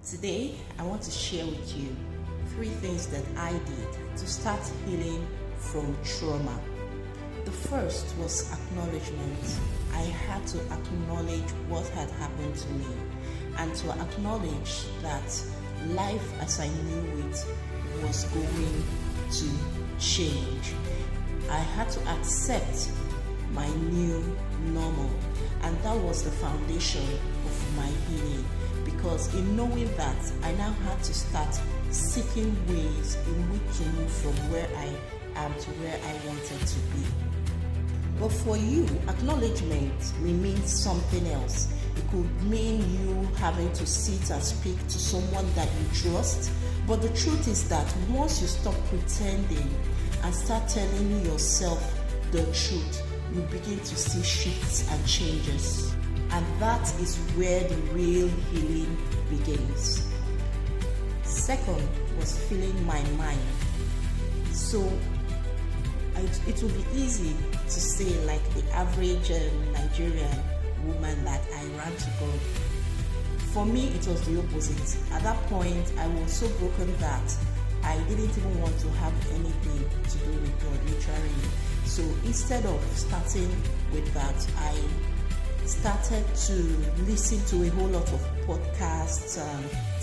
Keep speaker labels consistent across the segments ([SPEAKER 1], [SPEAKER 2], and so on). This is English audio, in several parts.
[SPEAKER 1] Today, I want to share with you 3 things that I did to start healing from trauma. The first was acknowledgement. I had to acknowledge what had happened to me and to acknowledge that life as I knew it was going to change. I had to accept my new normal, and that was the foundation of my healing, because in knowing that, I now had to start seeking ways in which to move from where I am to where I wanted to be. But for you, acknowledgement may mean something else. It could mean you having to sit and speak to someone that you trust. But the truth is that once you stop pretending and start telling yourself the truth, you begin to see shifts and changes. And that is where the real healing begins. Second was filling my mind. So it would be easy to say, like the average Nigerian woman, that I ran to God. For me, it was the opposite. At that point, I was so broken that I didn't even want to have anything to do with God, literally. So instead of starting with that, I started to listen to a whole lot of podcasts,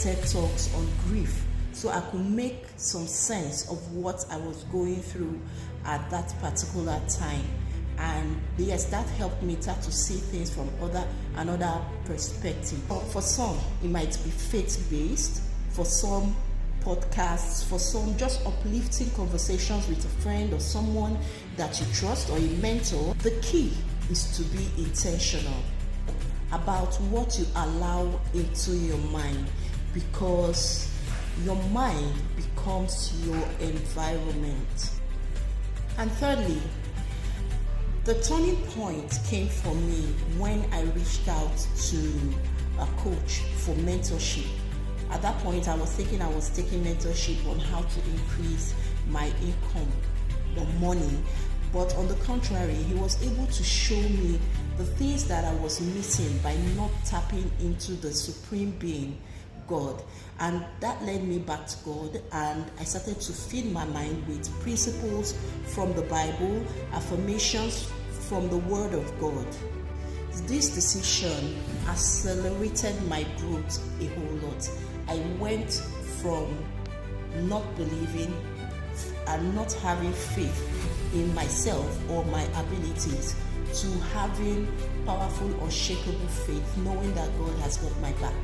[SPEAKER 1] TED Talks on grief, so I could make some sense of what I was going through at that particular time. And yes, that helped me start to see things from another perspective. For some, it might be faith-based. For some, podcasts. For some, just uplifting conversations with a friend or someone that you trust, or a mentor. The key is to be intentional about what you allow into your mind, because your mind becomes your environment. And thirdly, the turning point came for me when I reached out to a coach for mentorship. At that point, I was thinking I was taking mentorship on how to increase my income or money. But on the contrary, he was able to show me the things that I was missing by not tapping into the supreme being, God. And that led me back to God, and I started to feed my mind with principles from the Bible, affirmations from the Word of God. This decision accelerated my growth a whole lot. I went from not believing and not having faith in myself or my abilities to having powerful, unshakable faith, knowing that God has got my back.